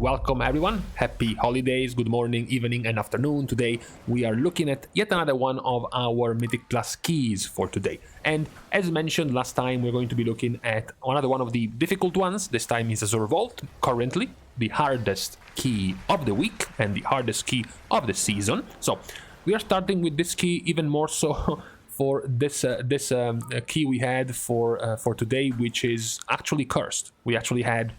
welcome everyone. Happy holidays, good morning, evening and afternoon. Today we are looking at yet another one of our Mythic Plus keys for today. And as mentioned last time, we're going to be looking at another one of the difficult ones. This time is Azure Vault, currently the hardest key of the week and the hardest key of the season. So we are starting with this key even more so for this key we had for today, which is actually cursed. We actually had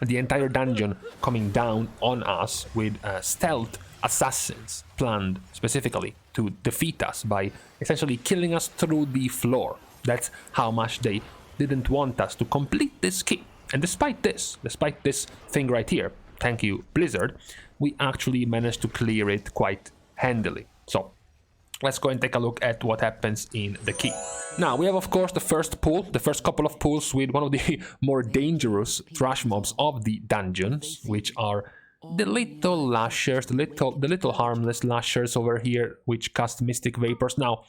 the entire dungeon coming down on us with stealth assassins planned specifically to defeat us by essentially killing us through the floor. That's how much they didn't want us to complete this key. And despite this thing right here, thank you Blizzard, we actually managed to clear it quite handily. So let's go and take a look at what happens in the key. Now, we have, of course, the first couple of pulls with one of the more dangerous trash mobs of the dungeons, which are the little lashers, the little harmless lashers over here, which cast Mystic Vapors. Now,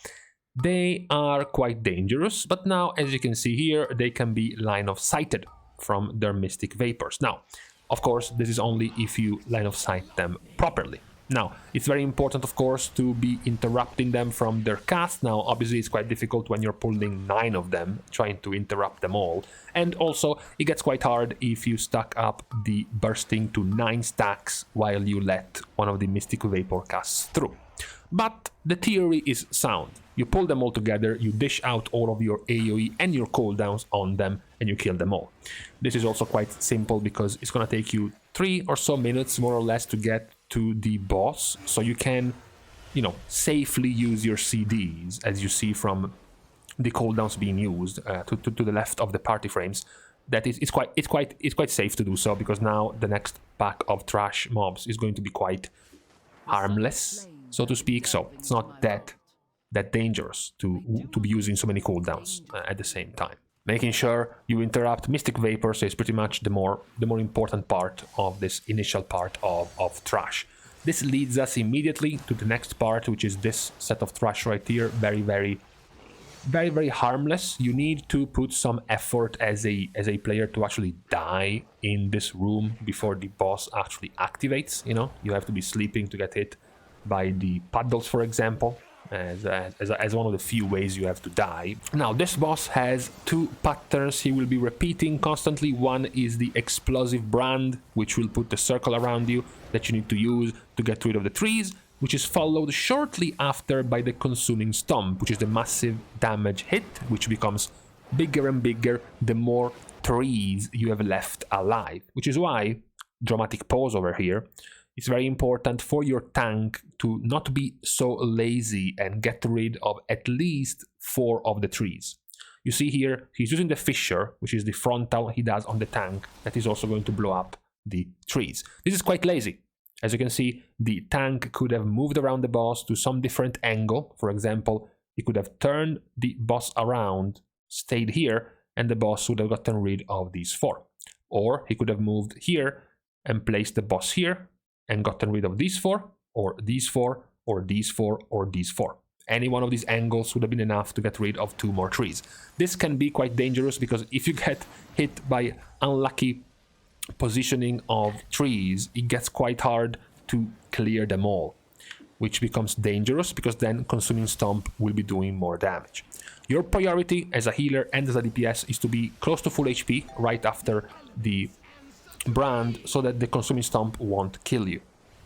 they are quite dangerous, but now, as you can see here, they can be line of sighted from their Mystic Vapors. Now, of course, this is only if you line of sight them properly. Now, it's very important, of course, to be interrupting them from their cast. Now, obviously, it's quite difficult when you're pulling 9 of them, trying to interrupt them all. And also, it gets quite hard if you stack up the bursting to 9 stacks while you let one of the Mystic Vapor casts through. But the theory is sound. You pull them all together, you dish out all of your AoE and your cooldowns on them, and you kill them all. This is also quite simple because it's going to take you 3 or so minutes, more or less, to get to the boss, so you can, safely use your CDs, as you see from the cooldowns being used to the left of the party frames. That is, it's quite safe to do so, because now the next pack of trash mobs is going to be quite harmless, so to speak. So it's not that dangerous to be using so many cooldowns at the same time. Making sure you interrupt Mystic Vapors is pretty much the more important part of this initial part of trash. This leads us immediately to the next part, which is this set of trash right here. Very, very harmless. You need to put some effort as a player to actually die in this room before the boss actually activates. You have to be sleeping to get hit by the paddles, for example, as one of the few ways you have to die. Now, this boss has 2 patterns he will be repeating constantly. One is the explosive brand, which will put the circle around you that you need to use to get rid of the trees, which is followed shortly after by the consuming stomp, which is the massive damage hit, which becomes bigger and bigger the more trees you have left alive, which is why, dramatic pause over here, it's very important for your tank to not be so lazy and get rid of at least 4 of the trees. You see here, he's using the fissure, which is the frontal he does on the tank, that is also going to blow up the trees. This is quite lazy. As you can see, the tank could have moved around the boss to some different angle. For example, he could have turned the boss around, stayed here, and the boss would have gotten rid of these 4. Or he could have moved here and placed the boss here, and gotten rid of these 4, or these 4, or these 4, or these 4. Any one of these angles would have been enough to get rid of 2 more trees. This can be quite dangerous, because if you get hit by unlucky positioning of trees, it gets quite hard to clear them all, which becomes dangerous, because then Consuming Stomp will be doing more damage. Your priority as a healer and as a DPS is to be close to full HP right after the brand, so that the Consuming Stomp won't kill you.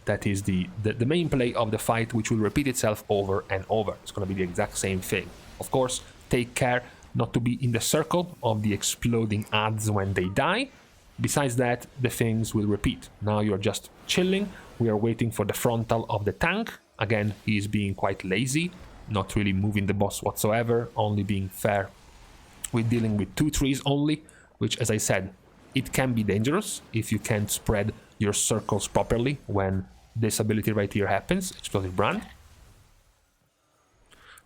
That is the main play of the fight, which will repeat itself over and over. It's going to be the exact same thing. Of course, take care not to be in the circle of the exploding adds when they die. Besides that, the things will repeat. Now you're just chilling. We are waiting for the frontal of the tank. Again, he is being quite lazy, not really moving the boss whatsoever, only being fair with dealing with 2 trees only, which, as I said, it can be dangerous if you can't spread your circles properly when this ability right here happens, Explosive Brand.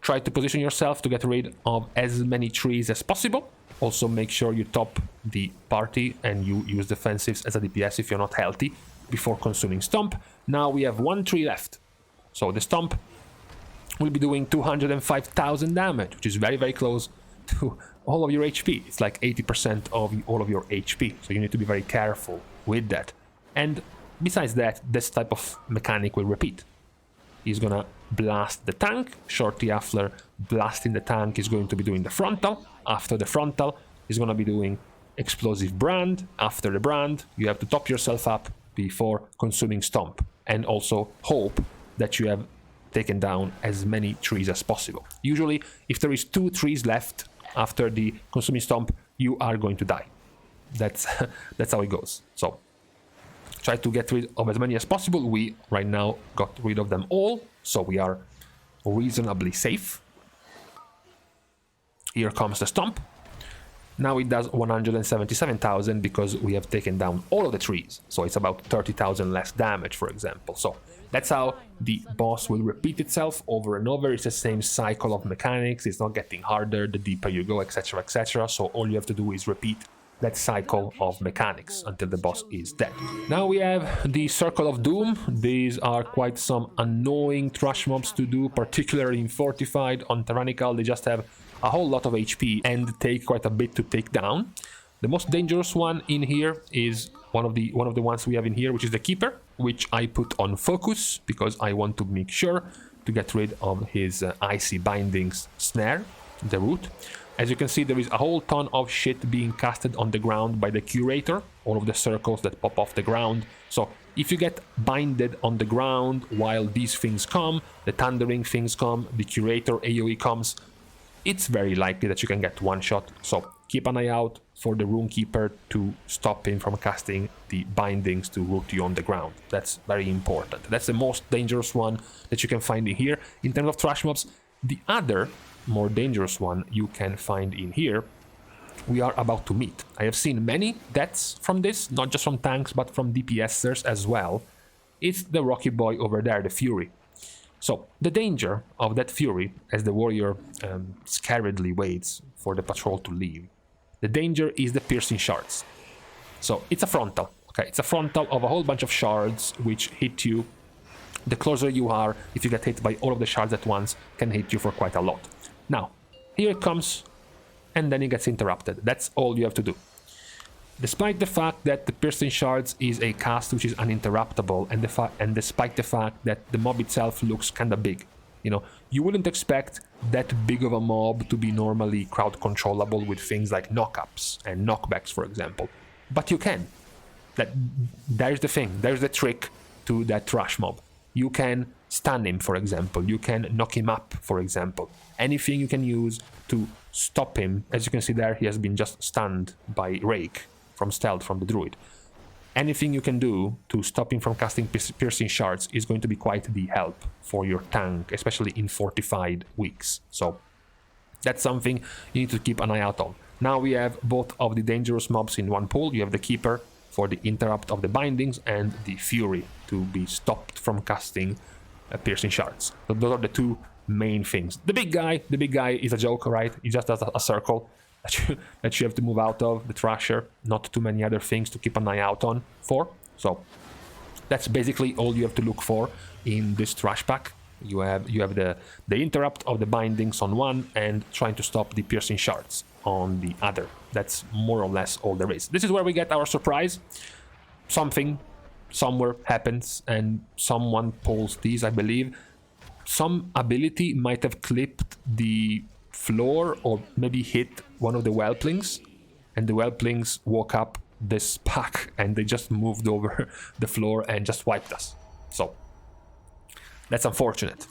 Try to position yourself to get rid of as many trees as possible. Also make sure you top the party and you use defensives as a DPS if you're not healthy before Consuming Stomp. Now we have 1 tree left. So the Stomp will be doing 205,000 damage, which is very, very close to all of your HP. It's like 80% of all of your HP, so you need to be very careful with that. And besides that, this type of mechanic will repeat. He's gonna blast the tank. Shortly after blasting the tank, he's going to be doing the frontal. After the frontal, he's gonna be doing explosive brand. After the brand, you have to top yourself up before consuming stomp, and also hope that you have taken down as many trees as possible. Usually, if there is 2 trees left after the consuming stomp, you are going to die. That's that's how it goes. So try to get rid of as many as possible. We right now got rid of them all, so we are reasonably safe. Here comes the stomp. Now it does 177,000 because we have taken down all of the trees. So it's about 30,000 less damage, for example. So that's how the boss will repeat itself over and over. It's the same cycle of mechanics. It's not getting harder the deeper you go, etc., etc. So all you have to do is repeat that cycle of mechanics until the boss is dead. Now we have the Circle of Doom. These are quite some annoying trash mobs to do, particularly in Fortified. On Tyrannical, they just have a whole lot of HP and take quite a bit to take down. The most dangerous one in here is one of the ones we have in here, which is the Keeper, which I put on focus because I want to make sure to get rid of his icy bindings snare, the root. As you can see, there is a whole ton of shit being casted on the ground by the Curator, all of the circles that pop off the ground. So if you get binded on the ground while these things come, the Thundering things come, the Curator AoE comes, it's very likely that you can get one shot. So keep an eye out for the Runekeeper to stop him from casting the bindings to root you on the ground. That's very important. That's the most dangerous one that you can find in here. In terms of trash mobs, the other more dangerous one you can find in here, we are about to meet. I have seen many deaths from this, not just from tanks, but from DPSers as well. It's the Rocky Boy over there, the Fury. So, the danger of that Fury, as the warrior scaredly waits for the patrol to leave, the danger is the piercing shards. So, it's a frontal, okay? It's a frontal of a whole bunch of shards which hit you. The closer you are, if you get hit by all of the shards at once, can hit you for quite a lot. Now, here it comes, and then it gets interrupted. That's all you have to do. Despite the fact that the Piercing Shards is a cast which is uninterruptible, and despite the fact that the mob itself looks kinda big, you know, you wouldn't expect that big of a mob to be normally crowd controllable with things like knockups and knockbacks, for example. But you can. There's the thing, there's the trick to that trash mob. You can stun him, for example. You can knock him up, for example. Anything you can use to stop him. As you can see there, he has been just stunned by Rake from stealth from the druid. Anything you can do to stop him from casting piercing shards is going to be quite the help for your tank, especially in fortified weeks. So that's something you need to keep an eye out on. Now we have both of the dangerous mobs in one pool. You have the Keeper for the interrupt of the bindings and the Fury to be stopped from casting piercing shards. So those are the two main things. The big guy is a joke, right? He just does a circle that you have to move out of. The Thrasher, not too many other things to keep an eye out on for. So that's basically all you have to look for in this trash pack. You have the interrupt of the bindings on one and trying to stop the piercing shards on the other. That's more or less all there is. This is where we get our surprise. Something somewhere happens and someone pulls these, I believe. Some ability might have clipped the floor or maybe hit one of the whelplings, and the whelplings woke up this pack and they just moved over the floor and just wiped us. So that's unfortunate.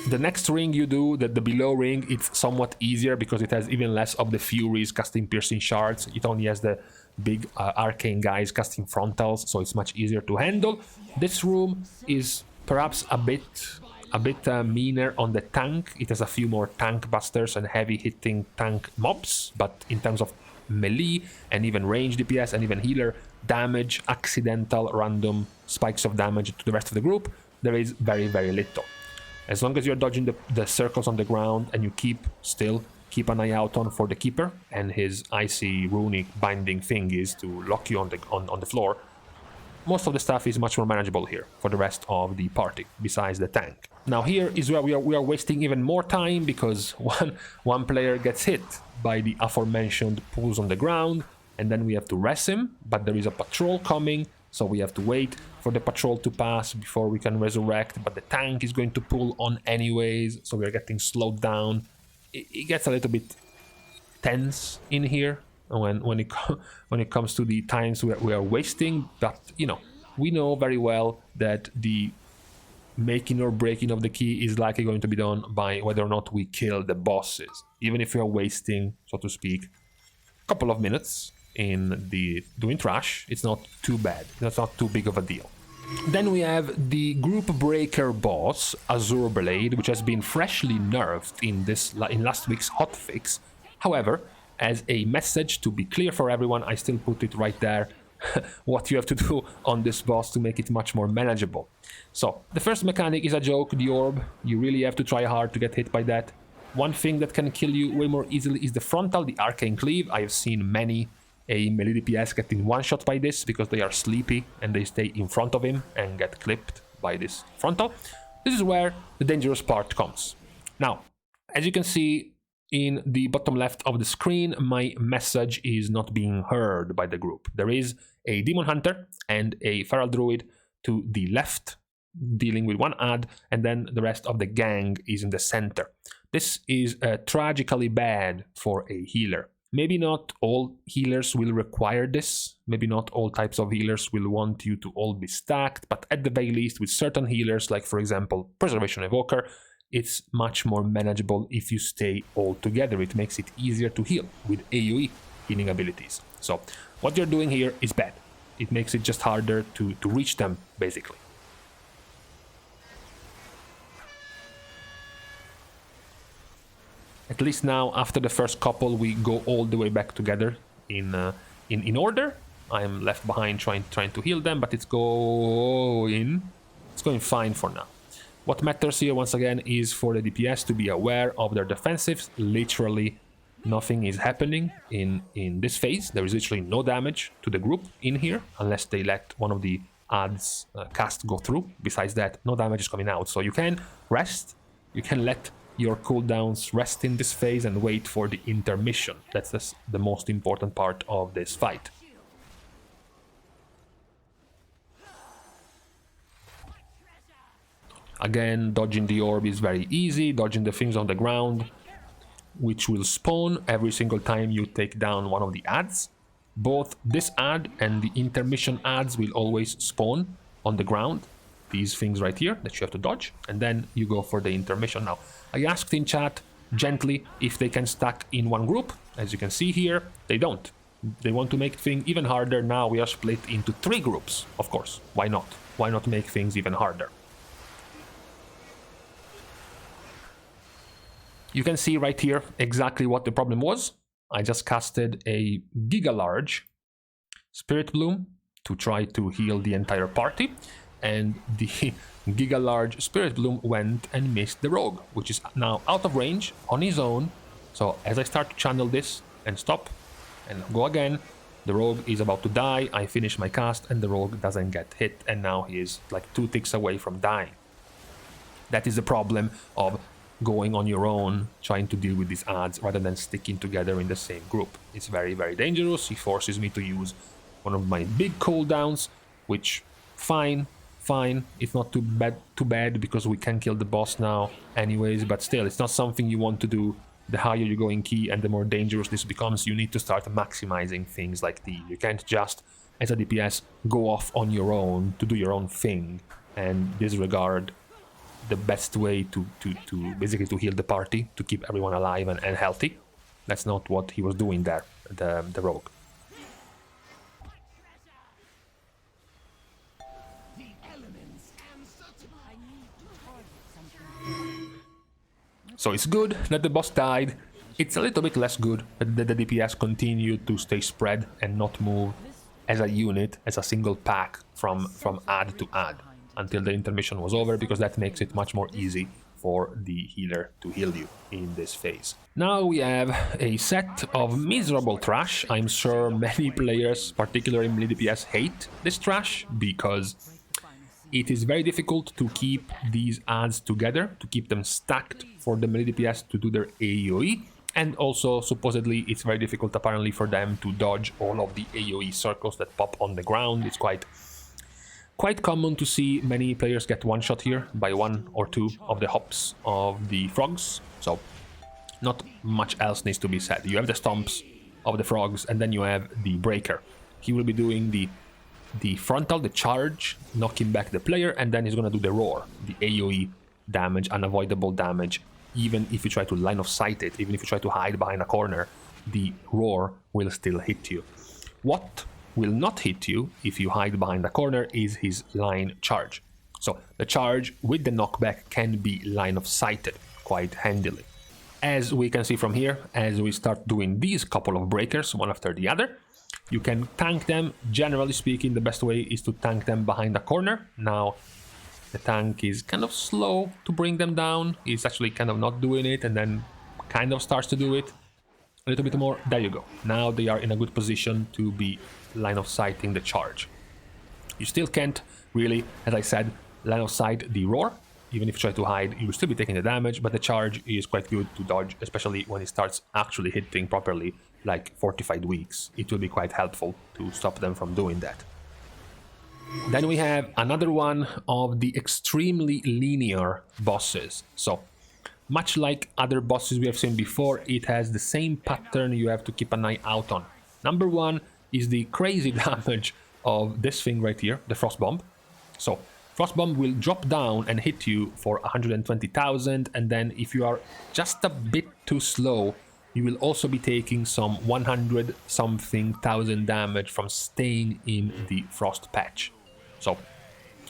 The next ring you do, the below ring, it's somewhat easier because it has even less of the Furies casting piercing shards. It only has the big arcane guys casting frontals, so it's much easier to handle. This room is perhaps a bit meaner on the tank. It has a few more tank busters and heavy hitting tank mobs, but in terms of melee and even range DPS and even healer damage, accidental random spikes of damage to the rest of the group, there is very, very little. As long as you're dodging the circles on the ground and you keep an eye out for the Keeper and his icy runic binding thing is to lock you on the floor, most of the stuff is much more manageable here for the rest of the party, besides the tank. Now here is where we are wasting even more time, because one player gets hit by the aforementioned pulls on the ground, and then we have to res him, but there is a patrol coming, so we have to wait for the patrol to pass before we can resurrect, but the tank is going to pull on anyways, so we're getting slowed down. It gets a little bit tense in here when it comes to the times we are wasting, but you know, we know very well that the making or breaking of the key is likely going to be done by whether or not we kill the bosses, even if we are wasting, so to speak, a couple of minutes in the doing trash. It's not too bad, that's not too big of a deal. Then we have the group breaker boss, Azureblade, which has been freshly nerfed in last week's hotfix. However, as a message to be clear for everyone, I still put it right there, what you have to do on this boss to make it much more manageable. So, the first mechanic is a joke, the orb. You really have to try hard to get hit by that. One thing that can kill you way more easily is the frontal, the arcane cleave. I have seen many a melee DPS getting one-shot by this because they are sleepy and they stay in front of him and get clipped by this frontal. This is where the dangerous part comes. Now, as you can see, in the bottom left of the screen, my message is not being heard by the group. There is a Demon Hunter and a Feral Druid to the left, dealing with one ad, and then the rest of the gang is in the center. This is tragically bad for a healer. Maybe not all healers will require this, maybe not all types of healers will want you to all be stacked, but at the very least with certain healers, like for example Preservation Evoker, it's much more manageable if you stay all together. It makes it easier to heal with AoE healing abilities. So what you're doing here is bad. It makes it just harder to reach them, basically. At least now, after the first couple, we go all the way back together in order. I'm left behind trying to heal them, but it's going fine for now. What matters here, once again, is for the DPS to be aware of their defensives. Literally nothing is happening in this phase. There is literally no damage to the group in here, unless they let one of the ads cast go through. Besides that, no damage is coming out. So you can rest, you can let your cooldowns rest in this phase and wait for the intermission. That's the most important part of this fight. Again, dodging the orb is very easy, dodging the things on the ground, which will spawn every single time you take down one of the ads. Both this ad and the intermission ads will always spawn on the ground. These things right here that you have to dodge, and then you go for the intermission. Now, I asked in chat gently if they can stack in one group. As you can see here, they don't. They want to make things even harder. Now we are split into 3 groups, of course. Why not? Why not make things even harder? You can see right here exactly what the problem was. I just casted a giga large Spirit Bloom to try to heal the entire party, and the giga large Spirit Bloom went and missed the rogue, which is now out of range on his own. So as I start to channel this and stop and go again, the rogue is about to die. I finish my cast and the rogue doesn't get hit, and now he is like 2 ticks away from dying. That is the problem of going on your own, trying to deal with these ads rather than sticking together in the same group. It's very, very dangerous. He forces me to use one of my big cooldowns, which fine, it's not too bad because we can kill the boss now anyways, but still, it's not something you want to do. The higher you go in key and the more dangerous this becomes, you need to start maximizing things like these. You can't just, as a DPS, go off on your own to do your own thing and disregard the best way to basically to heal the party, to keep everyone alive and healthy. That's not what he was doing there, the rogue. So it's good that the boss died. It's a little bit less good that the DPS continued to stay spread and not move as a unit, as a single pack from ad to ad until the intermission was over, because that makes it much more easy for the healer to heal you in this phase. Now we have a set of miserable trash. I'm sure many players, particularly in melee DPS, hate this trash because it is very difficult to keep these ads together, to keep them stacked for the melee DPS to do their AoE, and also supposedly it's very difficult apparently for them to dodge all of the AoE circles that pop on the ground. It's quite Quite common to see many players get one shot here by one or two of the hops of the frogs, so not much else needs to be said. You have the stomps of the frogs, and then you have the breaker. He will be doing the frontal, the charge, knocking back the player, and then he's gonna do the roar, the AoE damage, unavoidable damage. Even if you try to line of sight it, even if you try to hide behind a corner, the roar will still hit you. What will not hit you if you hide behind a corner is his line charge. So the charge with the knockback can be line of sighted quite handily. As we can see from here, as we start doing these couple of breakers one after the other, you can tank them. Generally speaking, the best way is to tank them behind a corner. Now the tank is kind of slow to bring them down. He's actually kind of not doing it and then kind of starts to do it a little bit more. There you go. Now they are in a good position to be line of sighting the charge. You still can't really, as I said, line of sight the roar. Even if you try to hide, you will still be taking the damage, but the charge is quite good to dodge, especially when it starts actually hitting properly, like fortified weeks. It will be quite helpful to stop them from doing that. Then we have another one of the extremely linear bosses. So, much like other bosses we have seen before, it has the same pattern you have to keep an eye out on. Number one is the crazy damage of this thing right here, the Frost Bomb. So, Frost Bomb will drop down and hit you for 120,000, and then if you are just a bit too slow, you will also be taking some 100-something thousand damage from staying in the Frost patch. So,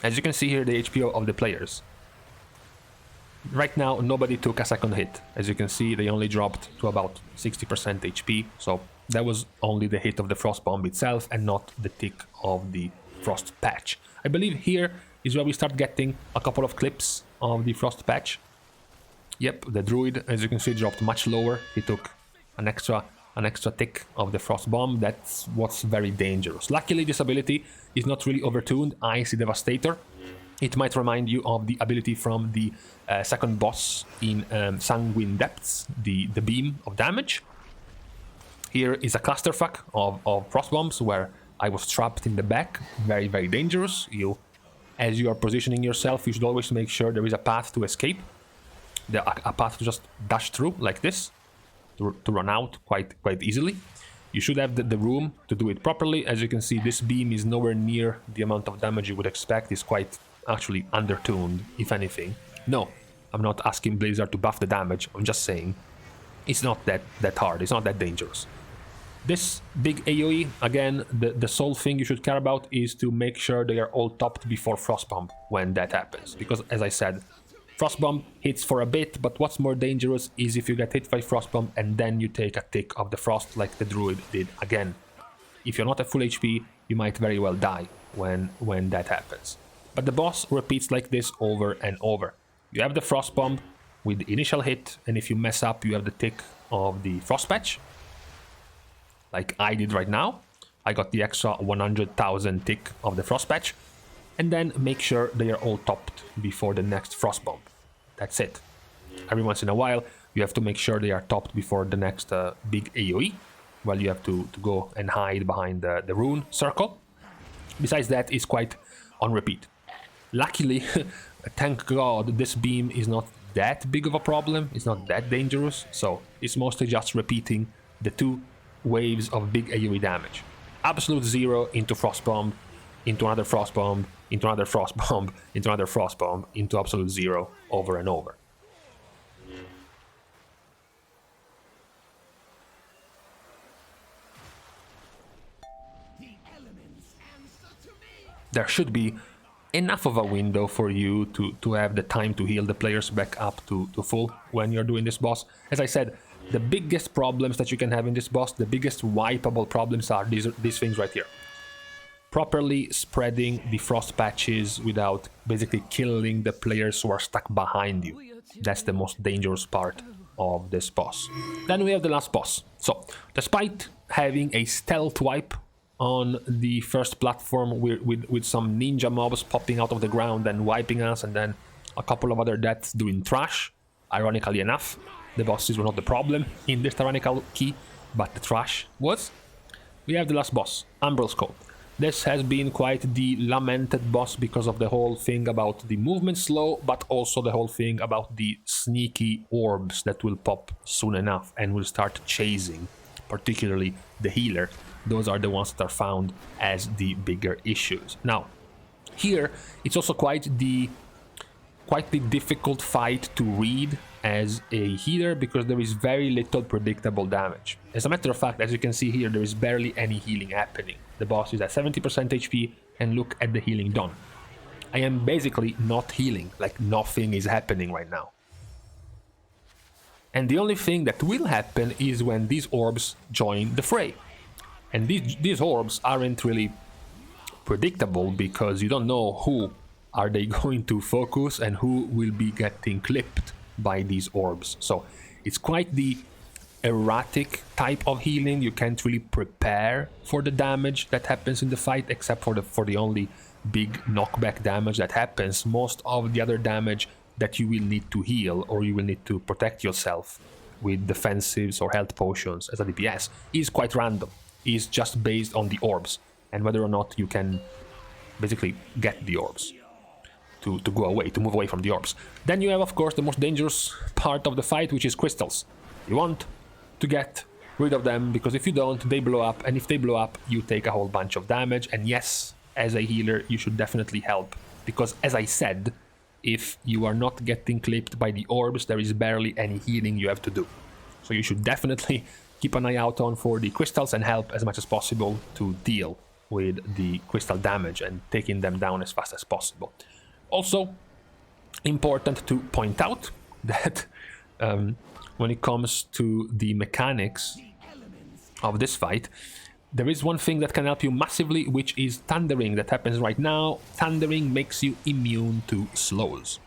as you can see here, the HP of the players. Right now, nobody took a second hit. As you can see, they only dropped to about 60% HP, so that was only the hit of the Frost Bomb itself and not the tick of the Frost patch. I believe here is where we start getting a couple of clips of the Frost patch. Yep, the druid, as you can see, dropped much lower. He took an extra tick of the Frost Bomb. That's what's very dangerous. Luckily, this ability is not really overtuned. Icy Devastator. It might remind you of the ability from the second boss in Sanguine Depths, the beam of damage. Here is a clusterfuck of Frost Bombs where I was trapped in the back. Very, very dangerous. As you are positioning yourself, you should always make sure there is a path to escape. A path to just dash through like this, to run out quite easily. You should have the room to do it properly. As you can see, this beam is nowhere near the amount of damage you would expect. It's quite actually undertuned, if anything. No, I'm not asking Blizzard to buff the damage. I'm just saying it's not that hard. It's not that dangerous. This big AoE, again, the sole thing you should care about is to make sure they are all topped before Frostbomb when that happens. Because, as I said, Frostbomb hits for a bit, but what's more dangerous is if you get hit by Frostbomb and then you take a tick of the Frost like the Druid did again. If you're not at full HP, you might very well die when that happens. But the boss repeats like this over and over. You have the Frostbomb with the initial hit, and if you mess up, you have the tick of the Frost Patch. Like I did right now. I got the extra 100,000 tick of the Frost Patch. And then make sure they are all topped before the next Frost Bomb. That's it. Every once in a while, you have to make sure they are topped before the next big AoE. Well, you have to go and hide behind the rune circle. Besides that, it's quite on repeat. Luckily, thank God, this beam is not that big of a problem. It's not that dangerous. So it's mostly just repeating the two waves of big AoE damage. Absolute zero into Frost Bomb, into another Frost Bomb, into another Frost Bomb, into another Frost Bomb, into absolute zero over and over. There should be enough of a window for you to have the time to heal the players back up to full when you're doing this boss. As I said, the biggest problems that you can have in this boss, the biggest wipeable problems are these things right here. Properly spreading the frost patches without basically killing the players who are stuck behind you. That's the most dangerous part of this boss. Then we have the last boss. So, despite having a stealth wipe on the first platform with some ninja mobs popping out of the ground and wiping us, and then a couple of other deaths doing trash, ironically enough, the bosses were not the problem in this tyrannical key, but the trash was. We have the last boss, Umbrelskul. This has been quite the lamented boss because of the whole thing about the movement slow, but also the whole thing about the sneaky orbs that will pop soon enough and will start chasing, particularly the healer. Those are the ones that are found as the bigger issues. Now, here it's also quite the difficult fight to read as a healer because there is very little predictable damage. As a matter of fact, as you can see here, there is barely any healing happening. The boss is at 70% HP and look at the healing done. I am basically not healing, like nothing is happening right now. And the only thing that will happen is when these orbs join the fray. And these orbs aren't really predictable because you don't know who are they going to focus and who will be getting clipped by these orbs. So it's quite the erratic type of healing. You can't really prepare for the damage that happens in the fight, except for the only big knockback damage that happens. Most of the other damage that you will need to heal or you will need to protect yourself with defensives or health potions as a DPS is quite random. Is just based on the orbs and whether or not you can basically get the orbs to go away, to move away from the orbs. Then you have, of course, the most dangerous part of the fight, which is crystals. You want to get rid of them because if you don't, they blow up, and if they blow up, you take a whole bunch of damage. And yes, as a healer, you should definitely help because, as I said, if you are not getting clipped by the orbs, there is barely any healing you have to do. So you should definitely keep an eye out on for the crystals and help as much as possible to deal with the crystal damage and taking them down as fast as possible. Also, important to point out that when it comes to the mechanics of this fight, there is one thing that can help you massively, which is thundering that happens right now. Thundering makes you immune to slows.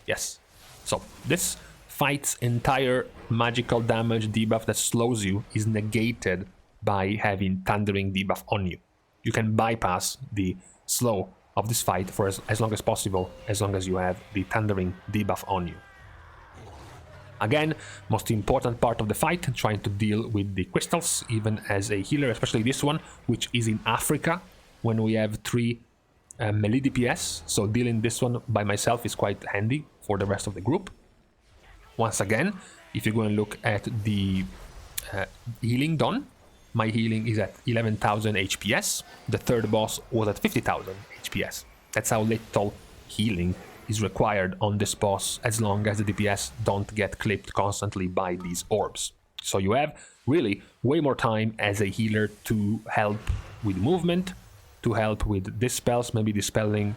Yes, so this fight's entire magical damage debuff that slows you is negated by having thundering debuff on you. You can bypass the slow of this fight for as long as possible, as long as you have the thundering debuff on you. Again, most important part of the fight, trying to deal with the crystals, even as a healer, especially this one, which is in Africa, when we have 3 melee DPS, so dealing this one by myself is quite handy for the rest of the group. Once again, if you go and look at the healing done, my healing is at 11,000 HPS. The third boss was at 50,000 HPS. That's how little healing is required on this boss as long as the DPS don't get clipped constantly by these orbs. So you have really way more time as a healer to help with movement, to help with dispels, maybe dispelling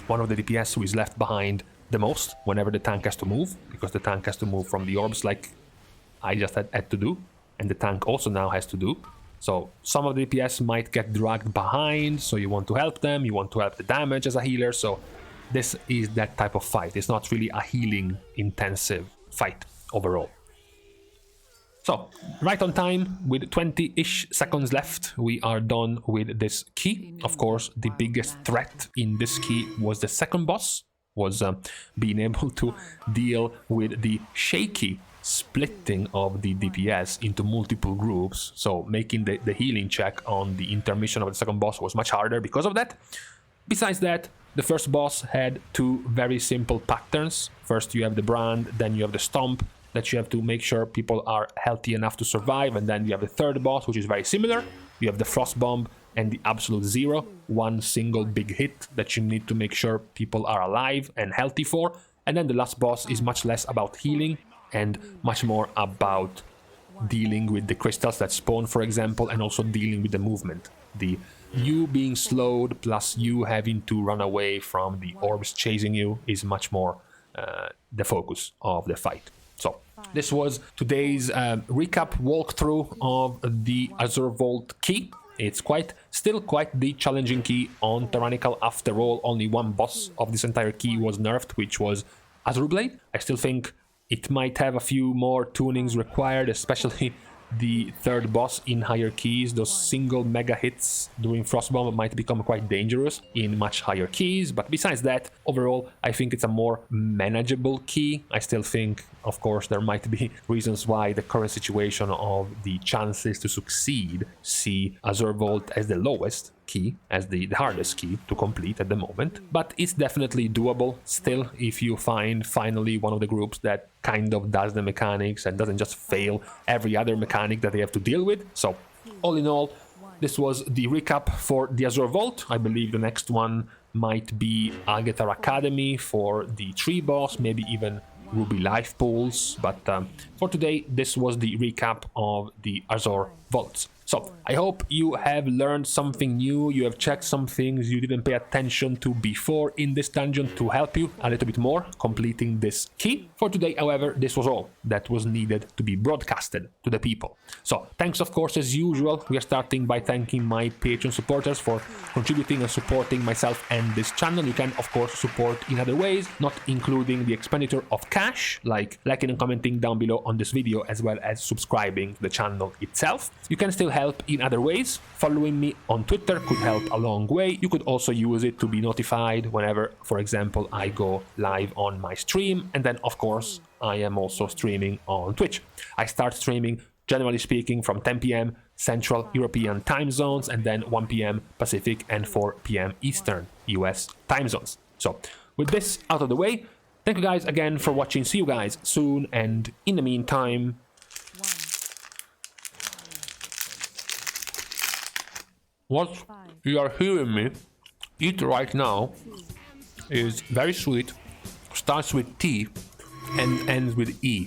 one of the DPS who is left behind the most whenever the tank has to move, because the tank has to move from the orbs like I just had to do. And the tank also now has to do. So some of the DPS might get dragged behind, so you want to help them, you want to help the damage as a healer, so this is that type of fight. It's not really a healing intensive fight overall. So, right on time, with 20-ish seconds left, we are done with this key. Of course, the biggest threat in this key was the second boss, was being able to deal with the shaky splitting of the DPS into multiple groups, so making the healing check on the intermission of the second boss was much harder because of that. Besides that, the first boss had 2 very simple patterns. First you have the brand, then you have the stomp that you have to make sure people are healthy enough to survive, and then you have the third boss, which is very similar. You have the frost bomb and the absolute zero, one single big hit that you need to make sure people are alive and healthy for. And then the last boss is much less about healing and much more about dealing with the crystals that spawn, for example, and also dealing with the movement. The you being slowed plus you having to run away from the orbs chasing you is much more the focus of the fight. So this was today's recap walkthrough of the Azure Vault key. It's still quite the challenging key on Tyrannical. After all, only one boss of this entire key was nerfed, which was Azureblade. I still think it might have a few more tunings required, especially the third boss in higher keys. Those single mega hits during Frostbomb might become quite dangerous in much higher keys, but besides that, overall, I think it's a more manageable key. I still think, of course, there might be reasons why the current situation of the chances to succeed see Azure Vault as the lowest key as the hardest key to complete at the moment, but it's definitely doable still if you find finally one of the groups that kind of does the mechanics and doesn't just fail every other mechanic that they have to deal with. So all in all, this was the recap for the Azure Vault. I believe the next one might be Algetar Academy for the tree boss, maybe even Ruby Life Pools, but for today this was the recap of the Azure Vaults. So I hope you have learned something new, you have checked some things you didn't pay attention to before in this dungeon to help you a little bit more completing this key. For today, however, this was all that was needed to be broadcasted to the people. So thanks, of course, as usual. We are starting by thanking my Patreon supporters for contributing and supporting myself and this channel. You can, of course, support in other ways, not including the expenditure of cash, like liking and commenting down below on this video, as well as subscribing to the channel itself. You can still help in other ways. Following me on Twitter could help a long way. You could also use it to be notified whenever, for example, I go live on my stream. And then, of course, I am also streaming on Twitch. I start streaming, generally speaking, from 10 p.m. Central European time zones, and then 1 p.m. Pacific and 4 p.m. Eastern US time zones. So with this out of the way, thank you guys again for watching. See you guys soon, and in the meantime, what you are hearing me eat right now is very sweet, starts with T and ends with E.